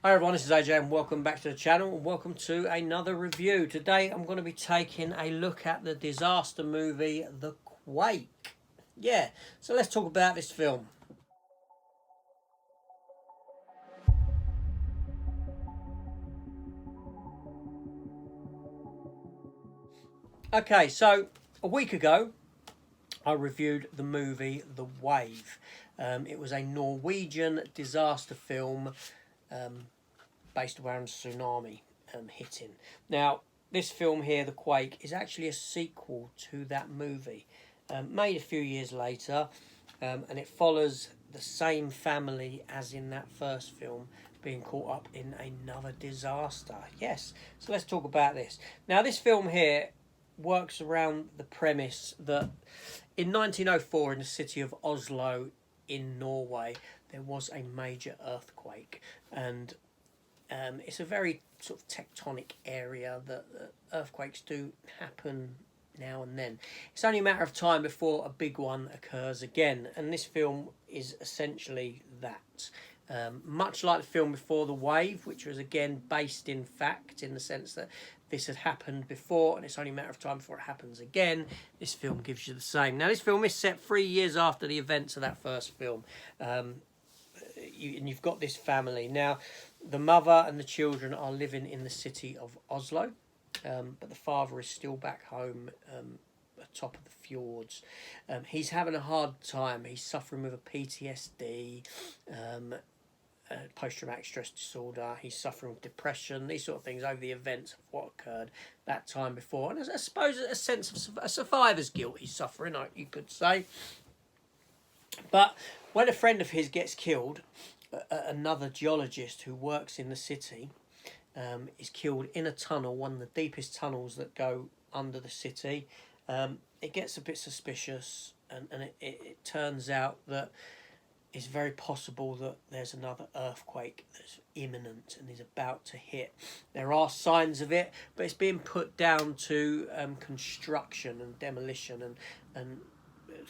Hi everyone, this is AJ and welcome back to the channel and welcome to another review. Today I'm going to be taking a look at the disaster movie The Quake. Yeah, so let's talk about this film. Okay, so a week ago I reviewed the movie The Wave. It was a Norwegian disaster film based around tsunami hitting. Now, this film here, The Quake, is actually a sequel to that movie, made a few years later, and it follows the same family as in that first film being caught up in another disaster. Yes, so let's talk about this. Now, this film here works around the premise that in 1904 in the city of Oslo in Norway there was a major earthquake, and it's a very sort of tectonic area that earthquakes do happen now and then. It's only a matter of time before a big one occurs again, and this film is essentially that. Much like the film before, The Wave, which was again based in fact, in the sense that this had happened before and it's only a matter of time before it happens again, this film gives you the same. Now, this film is set 3 years after the events of that first film. And you've got this family. Now, the mother and the children are living in the city of Oslo, but the father is still back home atop of the fjords. He's having a hard time. He's suffering with a PTSD, post-traumatic stress disorder. He's suffering with depression, these sort of things over the events of what occurred that time before. And I suppose a sense of a survivor's guilt he's suffering, you could say. But when a friend of his gets killed, another geologist who works in the city is killed in a tunnel, one of the deepest tunnels that go under the city. It gets a bit suspicious, and it turns out that it's very possible that there's another earthquake that's imminent and is about to hit. There are signs of it, but it's being put down to construction and demolition and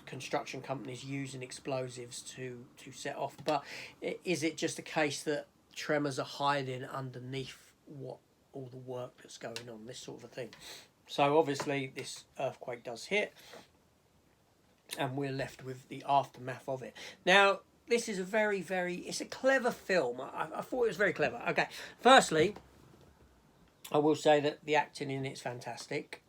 construction companies using explosives to set off. But is it just a case that tremors are hiding underneath what all the work that's going on, this sort of a thing? So obviously this earthquake does hit and we're left with the aftermath of it. Now, this is it's a clever film. I thought it was very clever. Okay, firstly, I will say that the acting in it's fantastic.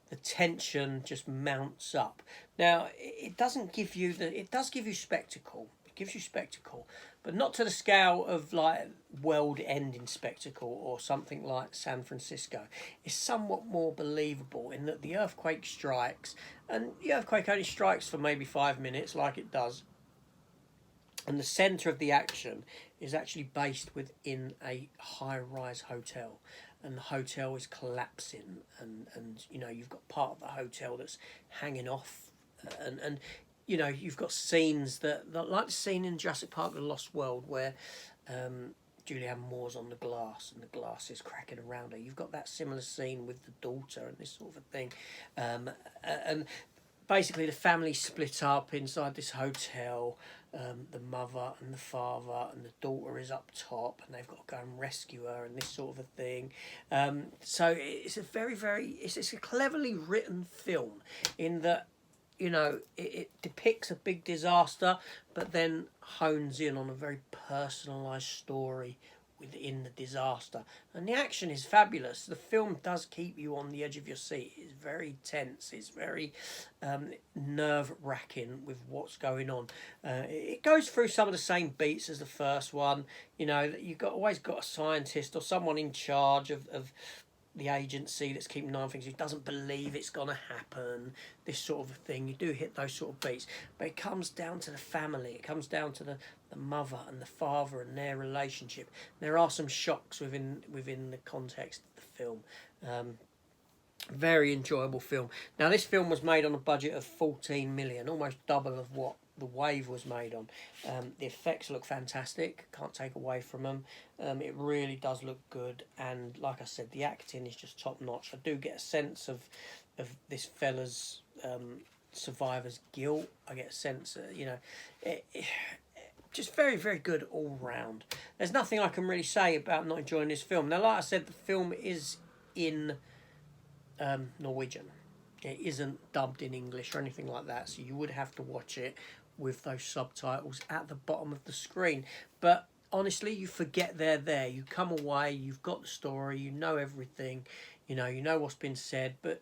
The tension just mounts up. Now, it doesn't give you it does give you spectacle. It gives you spectacle, but not to the scale of like world-ending spectacle or something like San Francisco. It's somewhat more believable in that the earthquake strikes, and the earthquake only strikes for maybe 5 minutes, like it does. And the centre of the action is actually based within a high-rise hotel, and the hotel is collapsing, and you know, you've got part of the hotel that's hanging off, and you know, you've got scenes that like the scene in Jurassic Park: The Lost World where Julianne Moore's on the glass and the glass is cracking around her. You've got that similar scene with the daughter and this sort of thing, and basically the family split up inside this hotel. The mother and the father and the daughter is up top, and they've got to go and rescue her and this sort of a thing. So it's a it's a cleverly written film in that, you know, it depicts a big disaster, but then hones in on a very personalised story within the disaster, and the action is fabulous. The film does keep you on the edge of your seat. It's very tense. It's very nerve-wracking with what's going on. It goes through some of the same beats as the first one. You know, you've always got a scientist or someone in charge of the agency that's keeping an eye on things, who doesn't believe it's going to happen, this sort of a thing. You do hit those sort of beats, but it comes down to the family. It comes down to the mother and the father and their relationship. There are some shocks within the context of the film. Very enjoyable film. Now, this film was made on a budget of 14 million, almost double of what The Wave was made on. The effects look fantastic, can't take away from them. It really does look good, and like I said, the acting is just top notch. I do get a sense of this fella's survivor's guilt. I get a sense, you know, just very, very good all round. There's nothing I can really say about not enjoying this film. Now, like I said, the film is in Norwegian. It isn't dubbed in English or anything like that, so you would have to watch it with those subtitles at the bottom of the screen. But honestly, you forget they're there. You come away, you've got the story, you know everything, you know what's been said, but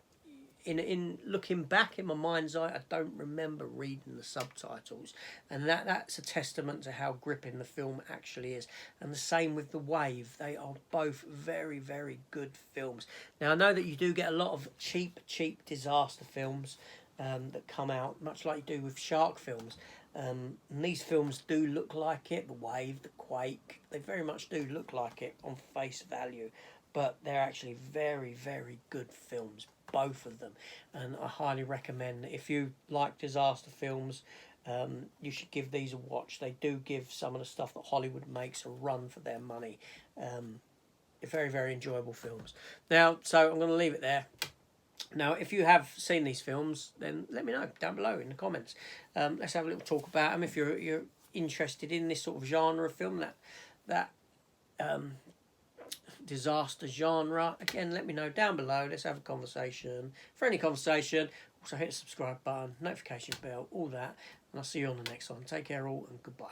in looking back in my mind's eye, I don't remember reading the subtitles, and that's a testament to how gripping the film actually is. And the same with The Wave. They are both very, very good films. Now, I know that you do get a lot of cheap disaster films that come out, much like you do with shark films. And these films do look like it. The Wave, the Quake, they very much do look like it on face value, but they're actually very, very good films, both of them. And I highly recommend that if you like disaster films, you should give these a watch. They do give some of the stuff that Hollywood makes a run for their money. Very, very enjoyable films. Now, so I'm going to leave it there. Now, if you have seen these films, then let me know down below in the comments. Let's have a little talk about them. If you're interested in this sort of genre of film, that disaster genre, again, let me know down below. Let's have a conversation. For any conversation, also hit the subscribe button, notification bell, all that. And I'll see you on the next one. Take care all, and goodbye.